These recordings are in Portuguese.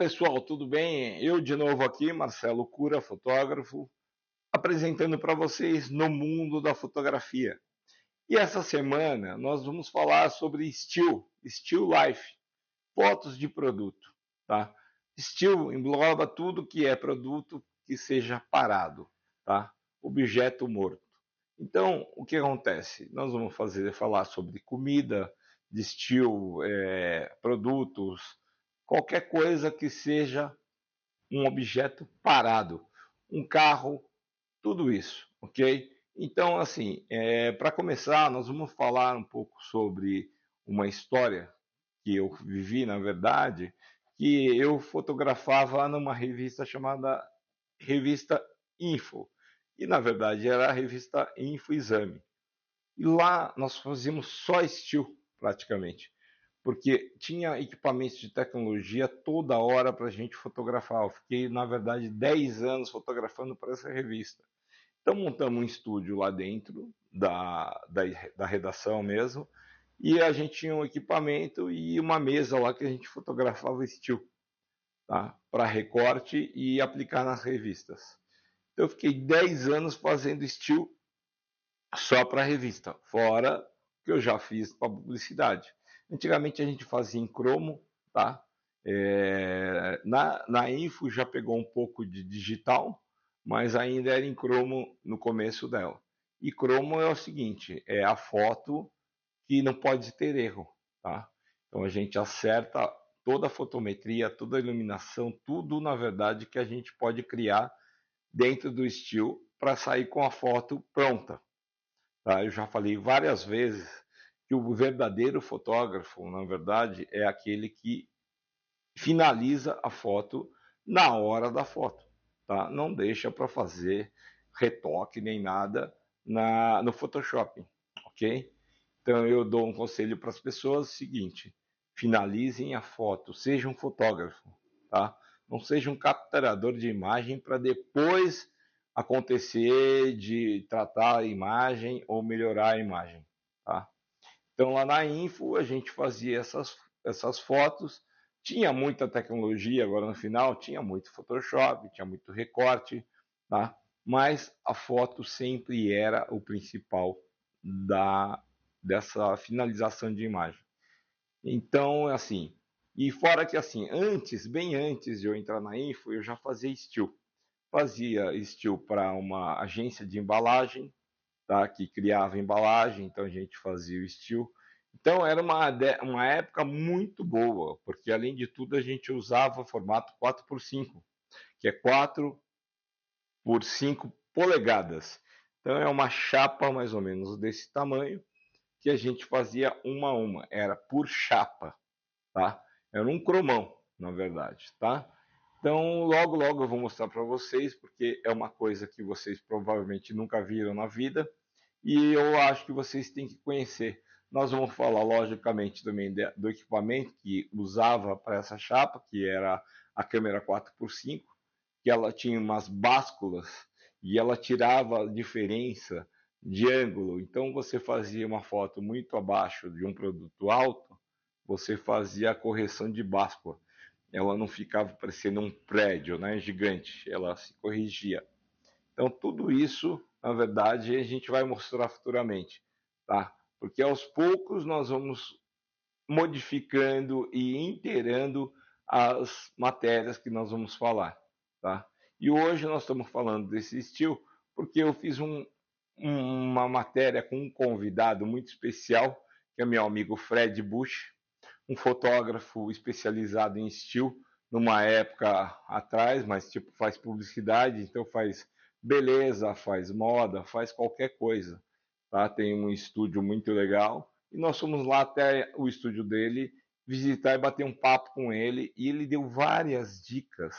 Pessoal, tudo bem? Eu de novo aqui, Marcelo Cura, fotógrafo, apresentando para vocês no mundo da fotografia. E essa semana nós vamos falar sobre still life, fotos de produto, tá? Still engloba tudo que é produto que seja parado, tá? Objeto morto. Então, o que acontece? Nós vamos falar sobre comida, de still, produtos, qualquer coisa que seja um objeto parado, um carro, tudo isso, ok? Então, assim, para começar, nós vamos falar um pouco sobre uma história que eu vivi, na verdade, que eu fotografava numa revista chamada Revista Info, e na verdade era a revista Info Exame. E lá nós fazíamos só estilo, praticamente, porque tinha equipamentos de tecnologia toda hora para a gente fotografar. Eu fiquei, na verdade, 10 anos fotografando para essa revista. Então montamos um estúdio lá dentro da redação mesmo, e a gente tinha um equipamento e uma mesa lá que a gente fotografava estilo, tá? Para recorte e aplicar nas revistas. Então eu fiquei 10 anos fazendo estilo só para a revista, fora que eu já fiz para publicidade. Antigamente a gente fazia em cromo, tá? Na Info já pegou um pouco de digital, mas ainda era em cromo no começo dela. E cromo é o seguinte, é a foto que não pode ter erro, tá? Então a gente acerta toda a fotometria, toda a iluminação, tudo na verdade que a gente pode criar dentro do estilo para sair com a foto pronta. Tá? Eu já falei várias vezes que o verdadeiro fotógrafo, na verdade, é aquele que finaliza a foto na hora da foto, tá? Não deixa para fazer retoque nem nada no Photoshop, ok? Então eu dou um conselho para as pessoas seguinte: finalizem a foto, seja um fotógrafo, tá? Não seja um capturador de imagem para depois acontecer de tratar a imagem ou melhorar a imagem, tá? Então lá na Info a gente fazia essas fotos, tinha muita tecnologia agora no final, tinha muito Photoshop, tinha muito recorte, tá? Mas a foto sempre era o principal dessa finalização de imagem. Então, assim, e fora que assim, bem antes de eu entrar na Info, eu já fazia still. Fazia still para uma agência de embalagem, tá? Que criava embalagem, então a gente fazia o still. Então era uma época muito boa, porque além de tudo a gente usava formato 4x5, que é 4 por 5 polegadas. Então é uma chapa mais ou menos desse tamanho que a gente fazia uma a uma, era por chapa, tá? Era um cromão, na verdade, tá? Então, logo, logo eu vou mostrar para vocês, porque é uma coisa que vocês provavelmente nunca viram na vida e eu acho que vocês têm que conhecer. Nós vamos falar, logicamente, também do equipamento que usava para essa chapa, que era a câmera 4x5, que ela tinha umas básculas e ela tirava a diferença de ângulo. Então, você fazia uma foto muito abaixo de um produto alto, você fazia a correção de báscula. Ela não ficava parecendo um prédio, né, gigante, ela se corrigia. Então, tudo isso, na verdade, a gente vai mostrar futuramente, tá? Porque aos poucos nós vamos modificando e inteirando as matérias que nós vamos falar, tá? E hoje nós estamos falando desse estilo porque eu fiz uma matéria com um convidado muito especial, que é meu amigo Fred Bush, um fotógrafo especializado em estilo, numa época atrás, mas tipo faz publicidade, então faz beleza, faz moda, faz qualquer coisa, tá? Tem um estúdio muito legal e nós fomos lá até o estúdio dele visitar e bater um papo com ele e ele deu várias dicas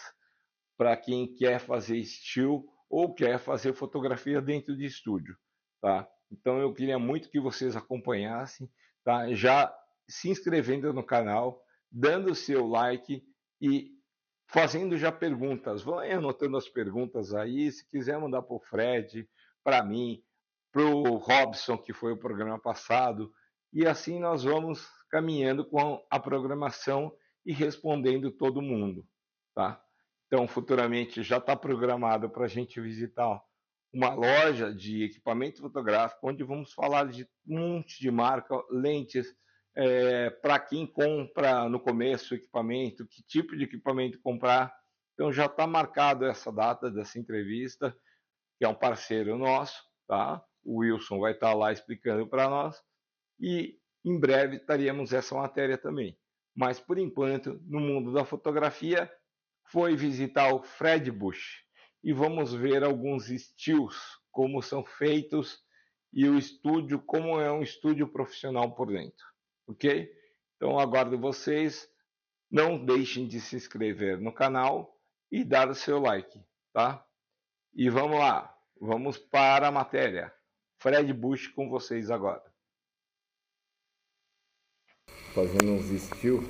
para quem quer fazer estilo ou quer fazer fotografia dentro de estúdio, tá? Então eu queria muito que vocês acompanhassem, tá? Já se inscrevendo no canal, dando o seu like e fazendo já perguntas. Vão anotando as perguntas aí, se quiser mandar para o Fred, para mim, para o Robson, que foi o programa passado, e assim nós vamos caminhando com a programação e respondendo todo mundo, tá? Então, futuramente já está programado para a gente visitar uma loja de equipamento fotográfico, onde vamos falar de um monte de marca, lentes, para quem compra no começo o equipamento, que tipo de equipamento comprar. Então já está marcado essa data dessa entrevista, que é um parceiro nosso, tá? O Wilson vai estar lá explicando para nós e em breve teremos essa matéria também. Mas por enquanto, no mundo da fotografia, foi visitar o Fred Bush e vamos ver alguns estilos, como são feitos e o estúdio, como é um estúdio profissional por dentro, ok? Então aguardo vocês, não deixem de se inscrever no canal e dar o seu like, tá? E vamos lá, vamos para a matéria. Fred Bush com vocês agora. Fazendo uns estilos.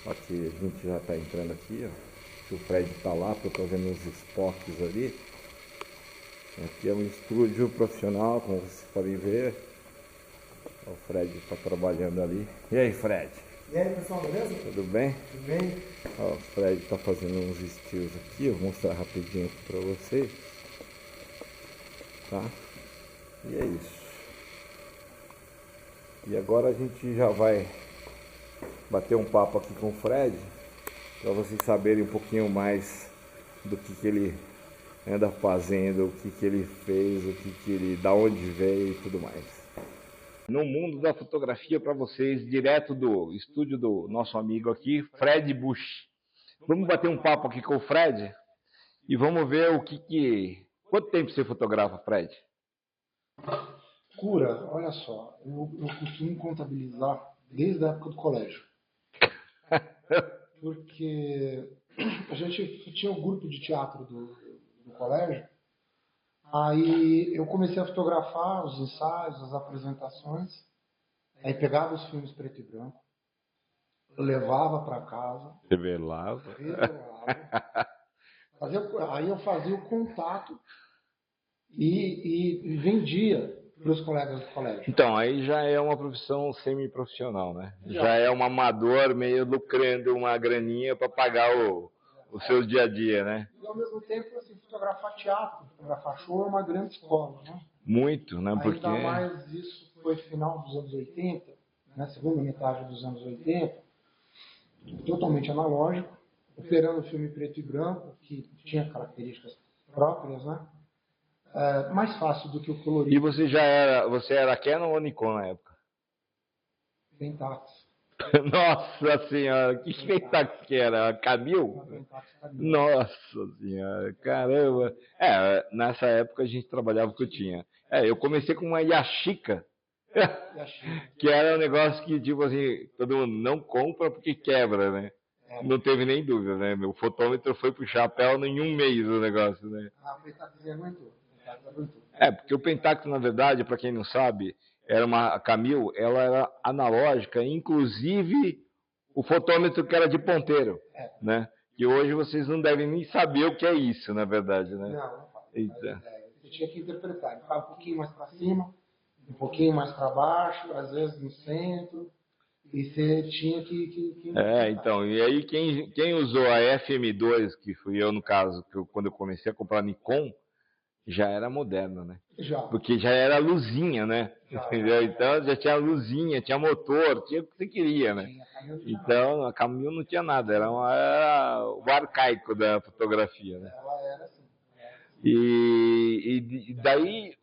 Aqui a gente já está entrando aqui, ó. O Fred está lá, estou fazendo uns spots ali. Aqui é um estúdio profissional, como vocês podem ver. O Fred está trabalhando ali. E aí, Fred? E aí, pessoal, beleza? Tudo bem? Tudo bem? Ó, o Fred está fazendo uns estilos aqui, eu vou mostrar rapidinho aqui para vocês. Tá? E é isso. E agora a gente já vai bater um papo aqui com o Fred, para vocês saberem um pouquinho mais do que ele anda fazendo, o que ele fez, da onde veio e tudo mais. No mundo da fotografia para vocês, direto do estúdio do nosso amigo aqui, Fred Bush. Vamos bater um papo aqui com o Fred e vamos ver quanto tempo você fotografa, Fred? Cura, olha só, eu costumo contabilizar desde a época do colégio. Porque a gente tinha o grupo de teatro do colégio, aí eu comecei a fotografar os ensaios, as apresentações, aí pegava os filmes preto e branco, eu levava para casa, Revelava. Aí eu fazia o contato e vendia para os colegas do colégio. Então, aí já é uma profissão semi-profissional, né? Já é um amador meio lucrando uma graninha para pagar o seu dia a dia, né? E ao mesmo tempo, assim, fotografar teatro, fotografar show é uma grande escola, né? Muito, né? Porque... Ainda mais isso foi final dos anos 80, na segunda metade dos anos 80, totalmente analógico, operando filme preto e branco, que tinha características próprias, né? Mais fácil do que o colorido. E você era Canon ou Nikon na época? Pentax. Nossa senhora, que Pentax que era? Camil? Nossa senhora, caramba. Nessa época a gente trabalhava o que eu tinha. Eu comecei com uma Yashica, que era um negócio que, tipo assim, todo mundo não compra porque quebra, né? Não teve nem dúvida, né? Meu fotômetro foi pro chapéu em um mês o negócio, né? A Pentax aguentou. Porque o Pentax, na verdade, para quem não sabe, a Camil, ela era analógica, inclusive o fotômetro que era de ponteiro, né? E hoje vocês não devem nem saber o que é isso, na verdade, né? Não você tinha que interpretar. Ele ficava um pouquinho mais para cima, um pouquinho mais para baixo, às vezes no centro, e você tinha que então, e aí quem usou a FM2, que fui eu no caso, quando eu comecei a comprar Nikon, já era moderno, né? Já. Porque já era luzinha, né? Entendeu? Então já tinha luzinha, tinha motor, tinha o que você queria, né? Então a Camil não tinha nada, era o arcaico da fotografia, né? Ela era assim. E daí,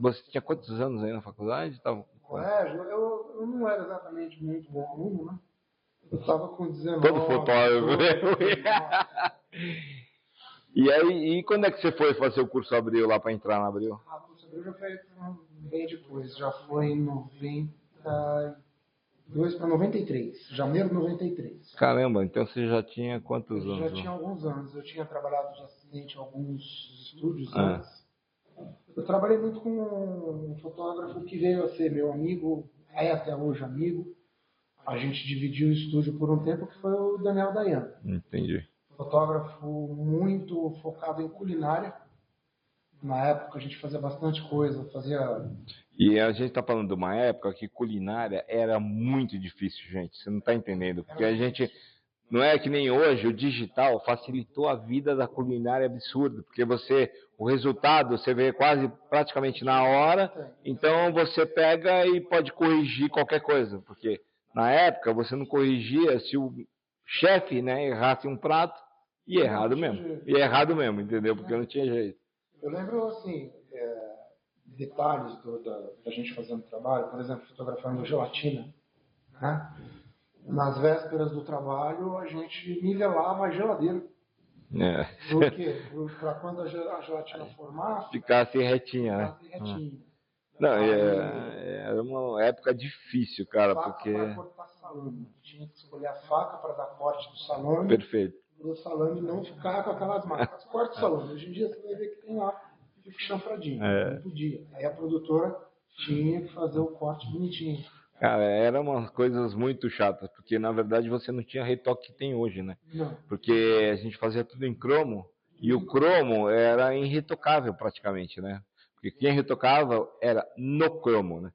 você tinha quantos anos aí na faculdade? Colégio, eu não era exatamente muito bom aluno, né? Eu estava com 19. Todo fotógrafo. E quando é que você foi fazer o curso Abril lá para entrar na Abril? O curso Abril já foi bem depois, já foi em 92 para 93, janeiro de 93. Caramba, então você já tinha quantos anos? Já tinha alguns anos, eu tinha trabalhado de assistente em alguns estúdios antes. Eu trabalhei muito com um fotógrafo que veio a ser meu amigo, até hoje amigo. A gente dividiu o estúdio por um tempo, que foi o Daniel Dayan. Entendi. Fotógrafo muito focado em culinária. Na época a gente fazia bastante coisa, E a gente está falando de uma época que culinária era muito difícil, gente. Você não está entendendo. Porque a gente não é que nem hoje, o digital facilitou a vida da culinária absurdo, porque o resultado você vê quase praticamente na hora, então você pega e pode corrigir qualquer coisa, porque na época você não corrigia se o chefe, né, errasse um prato, e errado mesmo. E errado mesmo, entendeu? Porque não tinha jeito. Eu lembro, assim, detalhes da gente fazendo trabalho, por exemplo, fotografando gelatina, né? Nas vésperas do trabalho, a gente nivelava a geladeira. Por quê? Para quando a gelatina formasse, ficasse retinha, né? Não, era uma época difícil, cara, porque... para cortar salame. Tinha que escolher a faca para dar corte do salame. Perfeito. Para o salame não ficar com aquelas marcas. Corta o salame. Hoje em dia você vai ver que tem lá, fica chanfradinho. Não podia. Aí a produtora tinha que fazer o corte bonitinho. Cara, eram umas coisas muito chatas, porque na verdade você não tinha retoque que tem hoje, né? Não. Porque a gente fazia tudo em cromo, e o cromo era irretocável praticamente, né? Porque quem retocava era no cromo, né?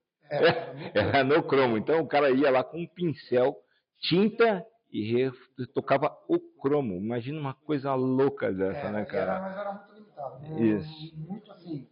Era no cromo. Então o cara ia lá com um pincel, tinta e retocava o cromo. Imagina uma coisa louca dessa, né, cara? Mas era muito limitado. Né? Isso. Muito assim.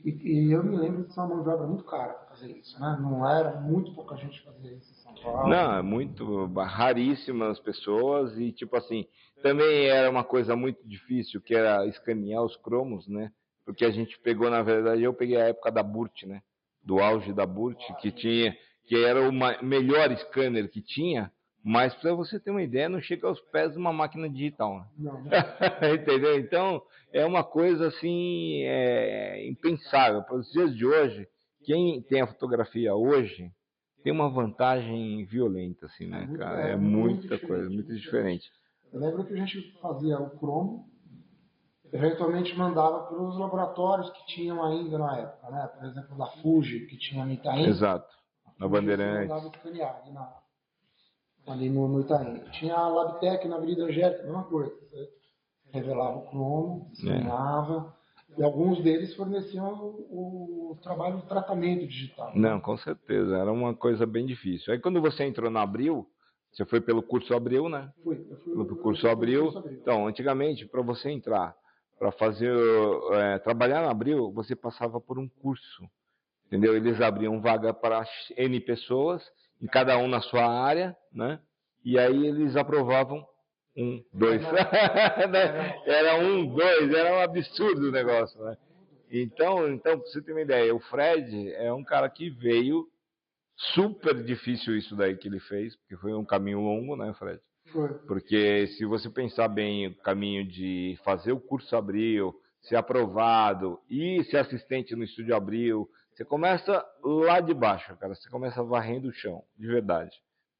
E eu me lembro de ser uma mão de obra muito cara para fazer isso, né? Não era muito pouca gente fazia isso em São Paulo. Não, é muito raríssimas pessoas e tipo assim, também era uma coisa muito difícil que era escanear os cromos, né? Porque a gente pegou, na verdade, eu peguei a época da Burt, né? Do auge da Burt, que era o melhor scanner que tinha, mas para você ter uma ideia, não chega aos pés de uma máquina digital, né? Não. Entendeu? Então, é uma coisa assim, impensável. Para os dias de hoje, quem tem a fotografia hoje tem uma vantagem violenta, assim, né, cara? É muita coisa, muito diferente. Eu lembro que a gente fazia o cromo, eventualmente mandava para os laboratórios que tinham ainda na época, né? Por exemplo, da Fuji, que tinha no Itaim. Exato, na Bandeirantes. Mandava escanear ali no Itaim. Tinha a Labtec na Avenida Angélica, mesma coisa. Você revelava o cromo, escaneava, e alguns deles forneciam o trabalho de tratamento digital. Não, com certeza, era uma coisa bem difícil. Aí quando você entrou na Abril, você foi pelo curso Abril, né? Eu fui pelo curso Abril. Então, antigamente, para você entrar, para fazer, trabalhar na Abril, você passava por um curso, entendeu? Eles abriam vaga para N pessoas, e cada um na sua área, né? E aí eles aprovavam 1, 2. Era 1, 2, era um absurdo o negócio, né? Então, para você ter uma ideia, o Fred é um cara que veio, super difícil isso daí que ele fez, porque foi um caminho longo, né, Fred? Foi. Porque se você pensar bem o caminho de fazer o curso Abril, ser aprovado e ser assistente no estúdio Abril, você começa lá de baixo, cara. Você começa varrendo o chão, de verdade.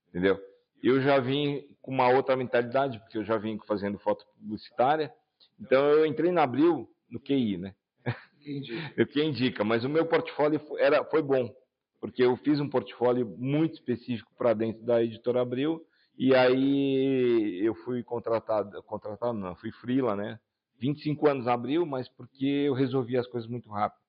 Entendeu? Eu já vim com uma outra mentalidade, porque eu já vim fazendo foto publicitária. Então eu entrei na Abril no QI, né? Quem indica, mas o meu portfólio foi bom, porque eu fiz um portfólio muito específico para dentro da editora Abril, e aí eu fui contratado não, fui freela, né? 25 anos na Abril, mas porque eu resolvi as coisas muito rápido.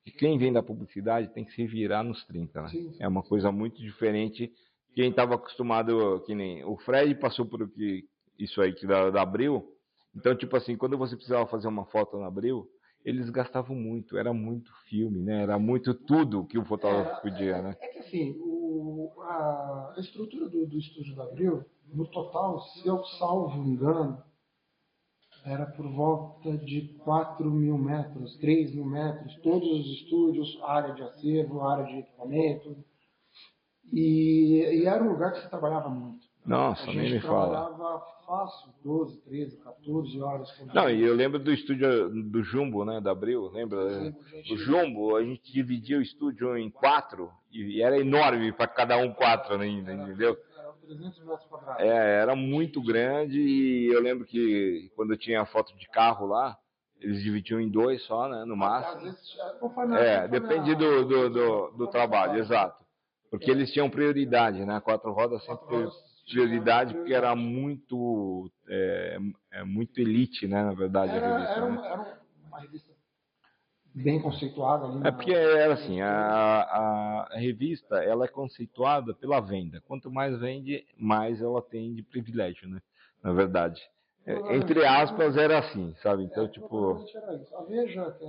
E quem vem da publicidade tem que se virar nos 30, né? É uma coisa muito diferente. Quem estava acostumado, que nem o Fred passou por isso aí que da Abril. Então, tipo assim, quando você precisava fazer uma foto na Abril, eles gastavam muito, era muito filme, né? Era muito tudo que o fotógrafo podia, né? É que assim, a estrutura do estúdio da Abril, no total, se eu salvo engano, era por volta de 4.000 metros, 3.000 metros, todos os estúdios, área de acervo, área de equipamento. E era um lugar que se trabalhava muito. Nossa, nem me fala. A gente trabalhava fácil, 12, 13, 14 horas por dia. Não, e eu lembro do estúdio do Jumbo, né, da Abril, lembra? O Jumbo, a gente dividia o estúdio em 4, e era enorme para cada um 4 ainda, entendeu? 300 metros quadrados. Era muito grande, e eu lembro que quando eu tinha foto de carro lá, eles dividiam em 2 só, né, no máximo. Às vezes, depende do trabalho, exato. Porque eles tinham prioridade, né? 4 rodas sempre teve prioridade, porque era muito, muito elite, né? Na verdade, a revista. Era uma revista bem conceituada. Ali porque era assim, a revista ela é conceituada pela venda. Quanto mais vende, mais ela tem de privilégio, né? na verdade. Entre aspas, era assim, sabe? Então, tipo... Provavelmente era isso. A Veja, que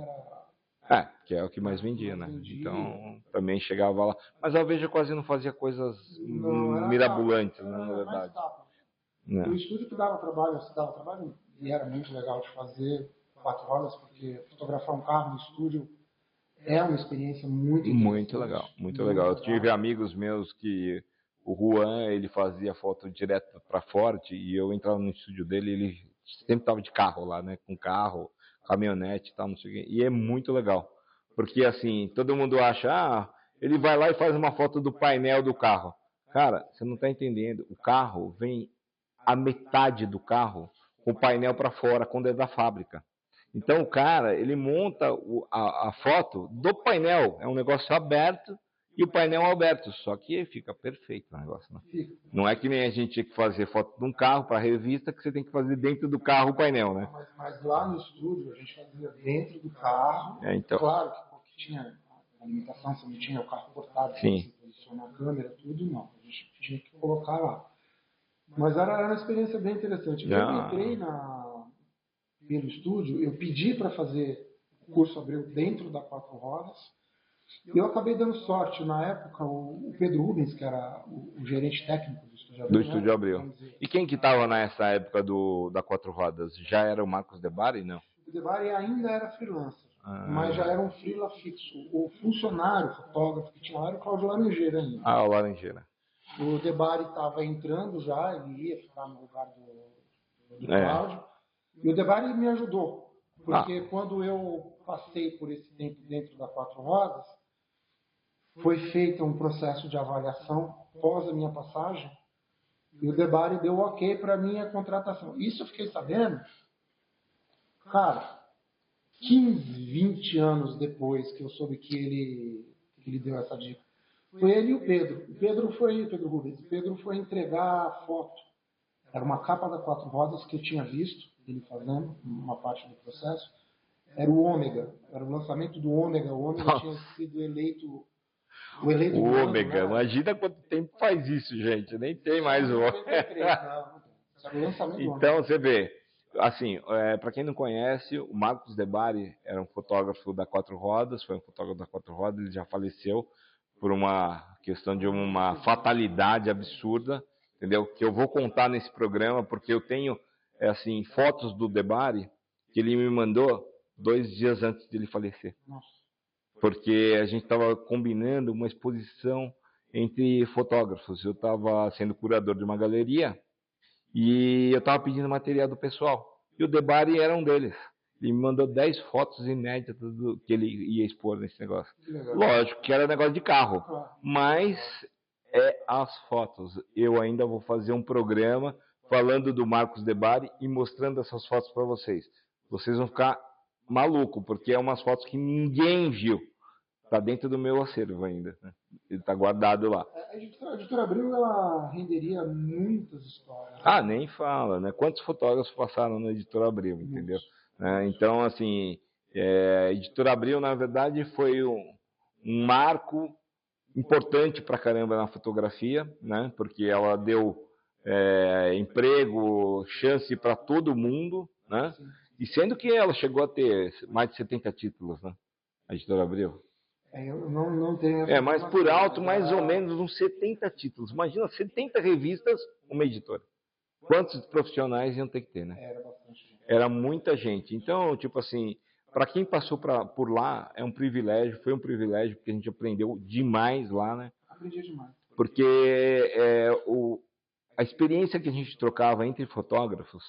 era... Que é o que mais vendia, né? Então, também chegava lá. Mas a Veja quase não fazia coisas Não, era mirabolantes, né, capa. na Era mais verdade. capa. Não. O estúdio que dava trabalho, e era muito legal de fazer 4 horas, porque fotografar um carro no estúdio é uma experiência muito interessante. Muito legal, muito legal. Eu tive amigos meus que o Juan, ele fazia foto direto para Ford e eu entrava no estúdio dele, ele sempre estava de carro lá, né? Com carro, caminhonete e tal, não sei o quê. E é muito legal. Porque assim, todo mundo acha, ele vai lá e faz uma foto do painel do carro. Cara, você não está entendendo. O carro vem a metade do carro com o painel para fora quando é da fábrica. Então o cara, ele monta a foto do painel, é um negócio aberto e o painel é aberto, só que fica perfeito o negócio. Né? Não é que nem a gente tinha que fazer foto de um carro para revista, que você tem que fazer dentro do carro o painel, né? Mas lá no estúdio a gente fazia dentro do carro, então. Claro que tinha a limitação, você não tinha o carro portátil, Sim. você posicionar a câmera, tudo, não. A gente tinha que colocar lá. Mas era uma experiência bem interessante. Eu entrei pelo estúdio, eu pedi para fazer o curso Abreu dentro da Quatro Rodas. Eu acabei dando sorte. Na época, o Pedro Rubens, que era o gerente técnico do Estúdio Abreu. Do Estúdio Abreu. E quem que estava nessa época da Quatro Rodas? Já era o Marcos Debari, não? O Debari ainda era freelancer, mas já era um freela fixo. O funcionário, o fotógrafo que tinha lá era o Cláudio Laranjeira ainda. O Laranjeira. O Debari estava entrando já, ele ia ficar no lugar do Cláudio. E o Debari me ajudou, porque quando eu passei por esse tempo dentro da Quatro Rodas, foi feito um processo de avaliação pós a minha passagem, e o Debari deu ok para a minha contratação. Isso eu fiquei sabendo, cara, 15, 20 anos depois que eu soube que ele deu essa dica. Foi ele e o Pedro. O Pedro Rubens. O Pedro foi entregar a foto. Era uma capa da Quatro Rodas que eu tinha visto ele fazendo, uma parte do processo. Era o Ômega. Era o lançamento do Ômega. O Ômega tinha sido eleito... O Ômega. Né? Imagina quanto tempo faz isso, gente. Nem tem mais o Ômega. Então, você vê... Assim, para quem não conhece, o Marcos Debari era um fotógrafo da Quatro Rodas, foi um fotógrafo da Quatro Rodas, ele já faleceu por uma questão de uma fatalidade absurda, entendeu? Que eu vou contar nesse programa, porque eu tenho, assim, fotos do Debari que ele me mandou 2 dias antes de ele falecer. Porque a gente estava combinando uma exposição entre fotógrafos. Eu estava sendo curador de uma galeria e eu estava pedindo material do pessoal. E o Debari era um deles. Ele me mandou 10 fotos inéditas do que ele ia expor nesse negócio. Lógico que era negócio de carro. Mas as fotos. Eu ainda vou fazer um programa falando do Marcos Debari e mostrando essas fotos para vocês. Vocês vão ficar malucos, porque é umas fotos que ninguém viu. Está dentro do meu acervo ainda. Né? Ele está guardado lá. A editora Abril, ela renderia muitas histórias. Nem fala, né? Quantos fotógrafos passaram na editora Abril, entendeu? Então, assim, a editora Abril, na verdade, foi um marco importante pra caramba na fotografia, né? Porque ela deu emprego, chance para todo mundo, né? E sendo que ela chegou a ter mais de 70 títulos, né? A editora Abril. Eu não tenho essa mas por alto, mais ou menos uns 70 títulos. Imagina, 70 revistas, uma editora. Quantos profissionais iam ter que ter, né? Era bastante. Era muita gente. Então, tipo assim, para quem passou por lá, é um privilégio, foi um privilégio, porque a gente aprendeu demais lá, né? Aprendi demais. Porque a experiência que a gente trocava entre fotógrafos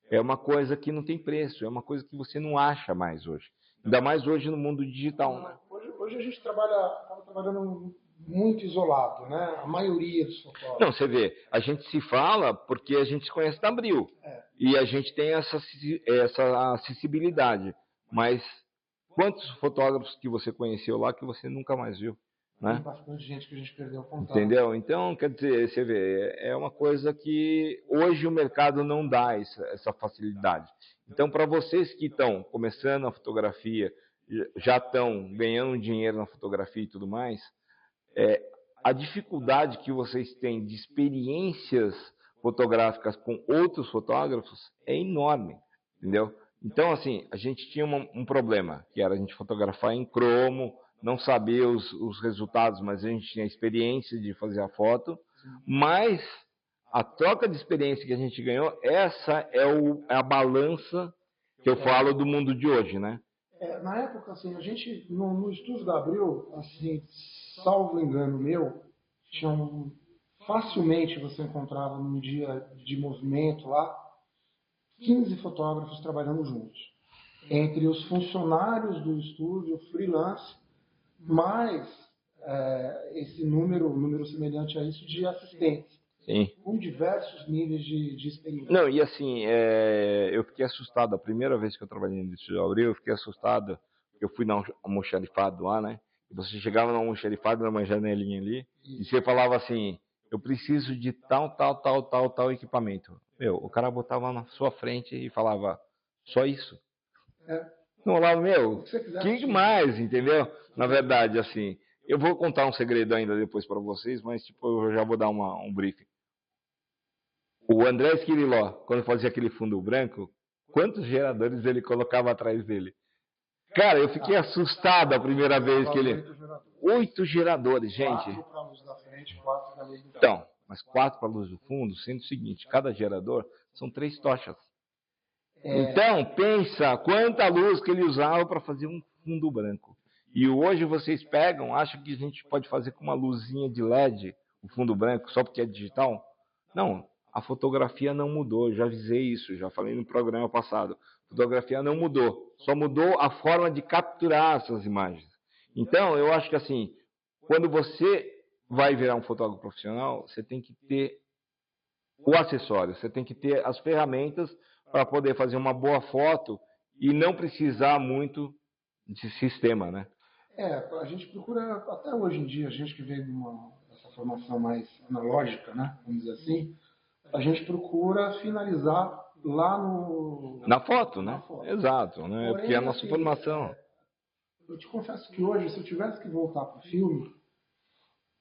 é uma coisa que não tem preço, é uma coisa que você não acha mais hoje. Ainda mais hoje no mundo digital, né? Hoje a gente estava trabalhando muito isolado, né? A maioria dos fotógrafos. Não, você vê, a gente se fala porque a gente se conhece da Abril. E a gente tem essa acessibilidade. Mas quantos fotógrafos que você conheceu lá que você nunca mais viu? Né? Tem bastante gente que a gente perdeu o contato. Entendeu? Então, quer dizer, você vê, é uma coisa que hoje o mercado não dá essa facilidade. Então, para vocês que estão começando a fotografia, já estão ganhando dinheiro na fotografia e tudo mais, a dificuldade que vocês têm de experiências fotográficas com outros fotógrafos é enorme, entendeu? Então, assim, a gente tinha um problema, que era a gente fotografar em cromo, não saber os resultados, mas a gente tinha a experiência de fazer a foto, mas a troca de experiência que a gente ganhou, essa é a balança que eu falo do mundo de hoje, né? Na época, assim, a gente, no estúdio da Abril, assim, salvo engano meu, facilmente você encontrava num dia de movimento lá, 15 fotógrafos trabalhando juntos. Entre os funcionários do estúdio, freelance, mais esse número semelhante a isso de assistentes. Sim. Com diversos níveis de experiência. Não, e assim, eu fiquei assustado. A primeira vez que eu trabalhei no Estúdio Abril, eu fiquei assustado. Eu fui na almoxarifado lá, né? E você chegava no almoxarifado, numa janelinha ali, e você falava assim, eu preciso de tal equipamento. Meu, o cara botava na sua frente e falava, só isso? Não falava, meu, que mais, entendeu? Na verdade, assim, eu vou contar um segredo ainda depois para vocês, mas tipo, eu já vou dar um briefing. O André Esquiriló, quando fazia aquele fundo branco, quantos geradores ele colocava atrás dele? Cara, eu fiquei assustado a primeira vez que ele... 8 geradores, gente. 4 para a luz da frente, 4 para a luz do fundo. Então, mas 4 para a luz do fundo, sendo o seguinte, cada gerador são 3 tochas. Então, pensa quanta luz que ele usava para fazer um fundo branco. E hoje vocês pegam, acham que a gente pode fazer com uma luzinha de LED, o fundo branco, só porque é digital? Não, a fotografia não mudou, já avisei isso, já falei no programa passado. A fotografia não mudou, só mudou a forma de capturar essas imagens. Então, eu acho que assim, quando você vai virar um fotógrafo profissional, você tem que ter o acessório, você tem que ter as ferramentas para poder fazer uma boa foto e não precisar muito de sistema, né? A gente procura, até hoje em dia, a gente que veio dessa formação mais analógica, né, vamos dizer assim, a gente procura finalizar lá na foto, né? Foto. Exato, né? Porém, porque é a nossa assim, formação. Eu te confesso que hoje, se eu tivesse que voltar para o filme,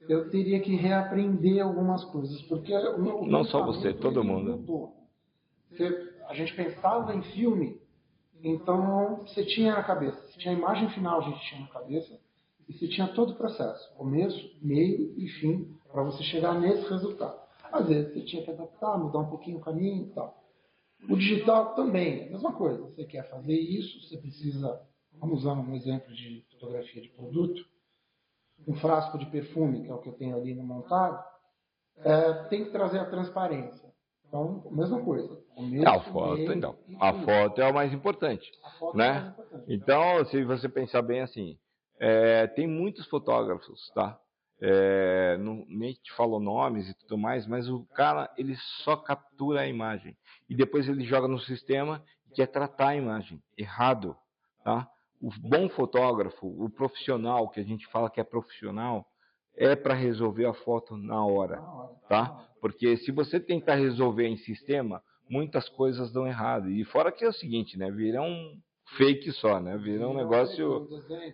eu teria que reaprender algumas coisas, porque não só você, todo mundo. Mudou. A gente pensava em filme, então você tinha na cabeça, você tinha a imagem final, a gente tinha na cabeça, e você tinha todo o processo, começo, meio e fim, para você chegar nesse resultado. Às vezes você tinha que adaptar, mudar um pouquinho o caminho e tal. O digital também, é a mesma coisa. Você quer fazer isso, você precisa, vamos usar um exemplo de fotografia de produto, um frasco de perfume, que é o que eu tenho ali no montado, tem que trazer a transparência. Então, mesma coisa. A foto é o mais importante, né? Então, se você pensar bem assim, tem muitos fotógrafos, tá? Nem te falo nomes e tudo mais, mas o cara, ele só captura a imagem. E depois ele joga no sistema e quer tratar a imagem. Errado, tá? O bom fotógrafo, o profissional, que a gente fala que é profissional, é para resolver a foto na hora, tá? Porque se você tentar resolver em sistema, muitas coisas dão errado. E fora que é o seguinte, né? Vira um fake só, né? Vira um negócio,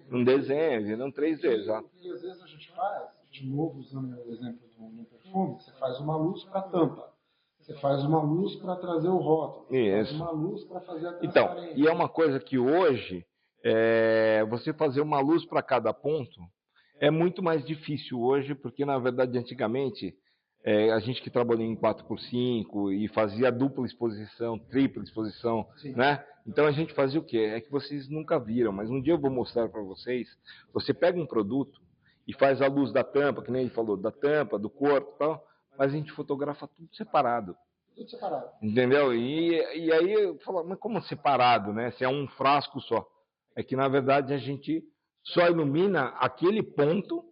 um desenho, vira um 3D, já. O que às vezes a gente faz, de novo usando o exemplo do perfume, você faz uma luz para a tampa. Você faz uma luz para trazer o rótulo. Você faz uma luz para fazer a transparência. Então, e é uma coisa que hoje, você fazer uma luz para cada ponto, é muito mais difícil hoje, porque na verdade antigamente, a gente que trabalhou em 4x5 e fazia dupla exposição, tripla exposição, né? Então a gente fazia o quê? É que vocês nunca viram, mas um dia eu vou mostrar para vocês. Você pega um produto e faz a luz da tampa, que nem ele falou, da tampa, do corpo e tal, mas a gente fotografa tudo separado. Tudo separado. Entendeu? E aí eu falo, mas como separado, né? Se é um frasco só. É que na verdade a gente só ilumina aquele ponto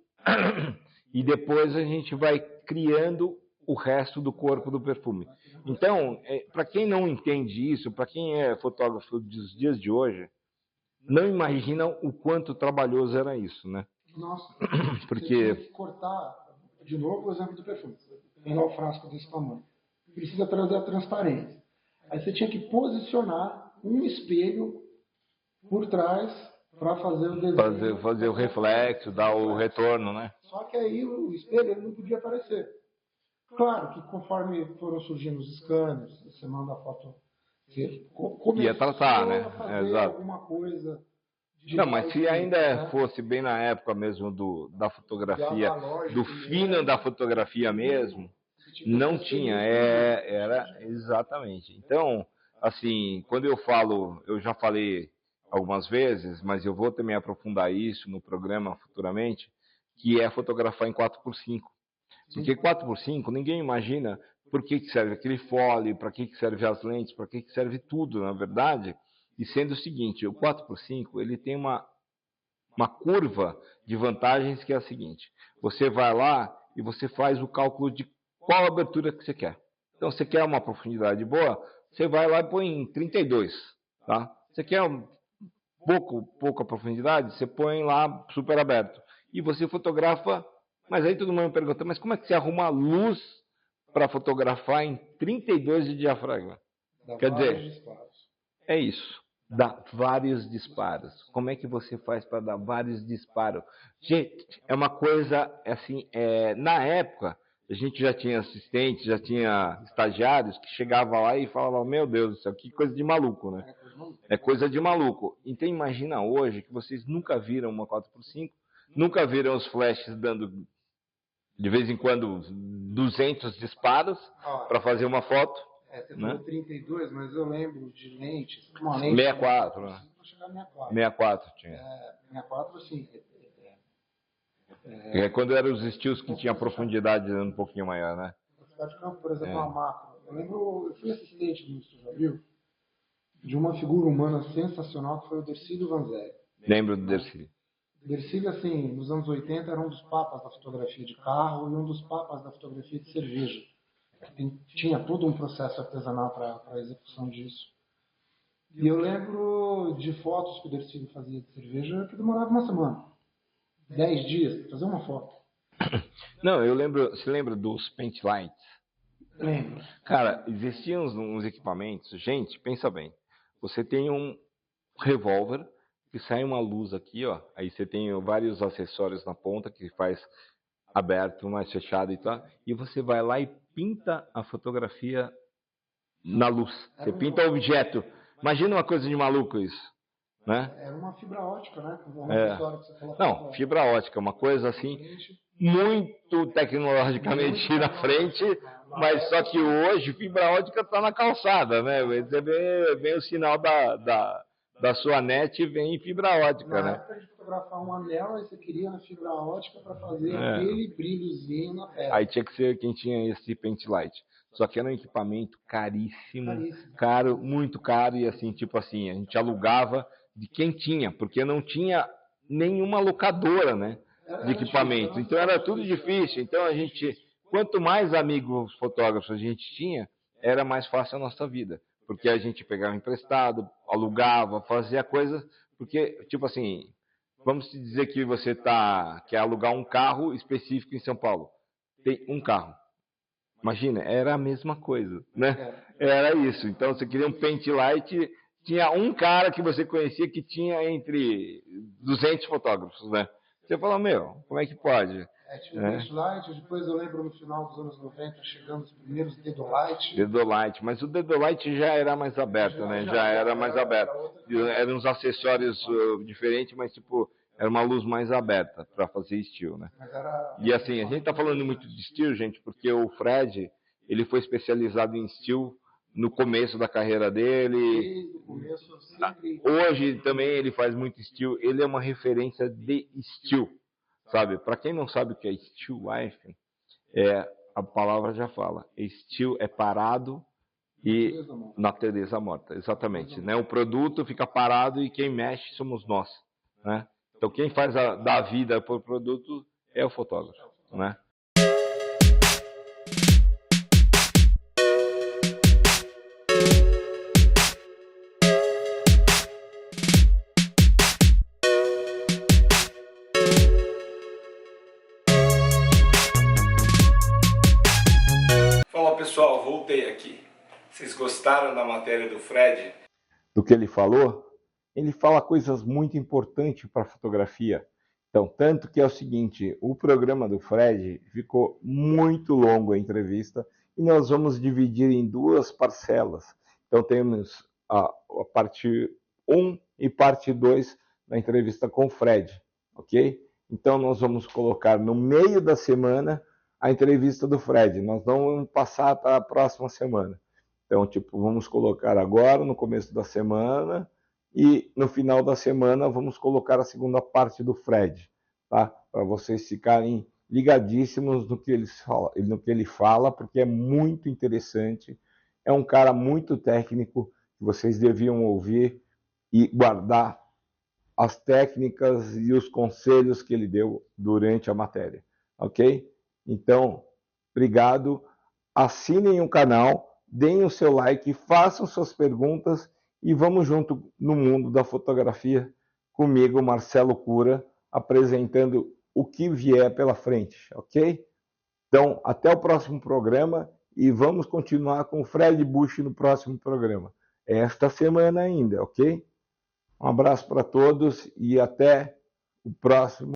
e depois a gente vai criando o resto do corpo do perfume. Então, para quem não entende isso, para quem é fotógrafo dos dias de hoje, não imagina o quanto trabalhoso era isso, né? Nossa, porque você tem que cortar, de novo o exemplo do perfume, pegar o frasco desse tamanho. Precisa trazer a transparência. Aí você tinha que posicionar um espelho por trás para fazer o desenho. Fazer o reflexo, dar o retorno, né? Só que aí o espelho ele não podia aparecer. Claro que conforme foram surgindo os scanners, você manda a foto, você Ia tratar, começou né? a fazer Exato. alguma coisa de Não, mas se raio-x, ainda né? fosse bem na época mesmo da Do fotografia, do analógico fino da mesmo, fotografia mesmo, você tinha que ter não essa tinha, experiência no vídeo. era exatamente. Então, assim, quando eu falo, eu já falei algumas vezes, mas eu vou também aprofundar isso no programa futuramente, que é fotografar em 4x5. Porque Sim. 4x5, ninguém imagina por que serve aquele fole, para que serve as lentes, para que serve tudo, na verdade. E sendo o seguinte, o 4x5 ele tem uma curva de vantagens que é a seguinte: você vai lá e você faz o cálculo de qual abertura que você quer. Então, você quer uma profundidade boa, você vai lá e põe em 32, tá? Você quer pouca profundidade, você põe lá super aberto. E você fotografa, mas aí todo mundo me pergunta, mas como é que você arruma a luz para fotografar em 32 de diafragma? Dá Quer vários dizer, disparos. é isso. Dá vários disparos. Como é que você faz para dar vários disparos? Gente, é uma coisa assim, na época, a gente já tinha assistentes, já tinha estagiários que chegavam lá e falavam, meu Deus do céu, que coisa de maluco, né? É coisa maluca. É coisa de maluco. Então imagina hoje que vocês nunca viram uma 4x5, nunca viram os flashes dando de vez em quando 200 disparos Ó, para fazer uma foto, você né? falou 32, mas eu lembro de lentes, uma lente 64, né? para chegar a 64. 64 tinha. 64, assim, Quando eram os estilos que tinha profundidade um pouquinho maior, né? cidade de campo, por exemplo, É. uma macro. Eu lembro, eu fui assistente no Estúdio Abril de uma figura humana sensacional que foi o Dercílio Vanzelli. Lembro do Dercy. Dercílio, assim, nos anos 80, era um dos papas da fotografia de carro e um dos papas da fotografia de cerveja. Tinha todo um processo artesanal para a execução disso. E eu lembro de fotos que o Dercílio fazia de cerveja que demorava uma semana, 10 dias para fazer uma foto. Não, eu lembro. Você lembra dos paint lights? Lembro. Cara, existiam uns equipamentos. Gente, pensa bem. Você tem um revólver que sai uma luz aqui, ó. Aí você tem vários acessórios na ponta que faz aberto, mais fechado e tal. E você vai lá e pinta a fotografia na luz. Você pinta o objeto. Imagina uma coisa de maluco isso, né? Era uma fibra ótica, né? Um É. acessório que você colocava. Não, fibra ótica, uma coisa assim muito tecnologicamente na frente, mas só que hoje fibra ótica está na calçada, né? Você vê o sinal da sua net e vem em fibra ótica, Na né? época de fotografar um anel, aí você queria a fibra ótica para fazer aquele brilhozinho na tela. Aí tinha que ser quem tinha esse pent light. Só que era um equipamento caríssimo, Caríssimo. caro, muito caro, e assim, tipo assim, a gente alugava de quem tinha, porque não tinha nenhuma locadora, né? De equipamento. Então era tudo difícil. Então a gente, quanto mais amigos fotógrafos a gente tinha, era mais fácil a nossa vida. Porque a gente pegava emprestado, alugava, fazia coisas. Porque, tipo assim, vamos dizer que você quer alugar um carro específico em São Paulo. Tem um carro. Imagina, era a mesma coisa, né? Era isso. Então você queria um paint light, tinha um cara que você conhecia que tinha entre 200 fotógrafos, né? Você fala, meu, como é que pode? Tinha o Paint Light, depois eu lembro no final dos anos 90 chegando os primeiros Dedolight. Dedolight, mas o Dedolight já era mais aberto, né? Já era mais aberto. Eram uns acessórios diferentes, mas tipo, era uma luz mais aberta para fazer estilo, né? E assim, a gente tá falando muito de estilo, gente, porque o Fred, ele foi especializado em estilo no começo da carreira dele. Desde o começo, sempre. Hoje também ele faz muito estilo. Ele é uma referência de estilo, sabe? Para quem não sabe o que é still life, a palavra já fala. Estilo é parado e natureza morta, exatamente. Né? O produto fica parado e quem mexe somos nós, né? Então quem faz da vida para o produto é o fotógrafo, né? Fala pessoal, voltei aqui. Vocês gostaram da matéria do Fred? Do que ele falou? Ele fala coisas muito importantes para a fotografia, Então, tanto que é o seguinte, o programa do Fred ficou muito longo a entrevista e nós vamos dividir em duas parcelas. Então, temos a parte 1 e parte 2 da entrevista com o Fred, ok? Então, nós vamos colocar no meio da semana a entrevista do Fred. Nós não vamos passar para a próxima semana. Então, tipo, vamos colocar agora, no começo da semana, e no final da semana vamos colocar a segunda parte do Fred, tá? Para vocês ficarem ligadíssimos no que ele fala, porque é muito interessante. É um cara muito técnico que vocês deviam ouvir e guardar as técnicas e os conselhos que ele deu durante a matéria, ok? Então, obrigado. Assinem o canal, deem o seu like, façam suas perguntas e vamos junto no mundo da fotografia comigo, Marcelo Cura, apresentando o que vier pela frente, ok? Então, até o próximo programa e vamos continuar com o Fred Bush no próximo programa. Esta semana ainda, ok? Um abraço para todos e até o próximo.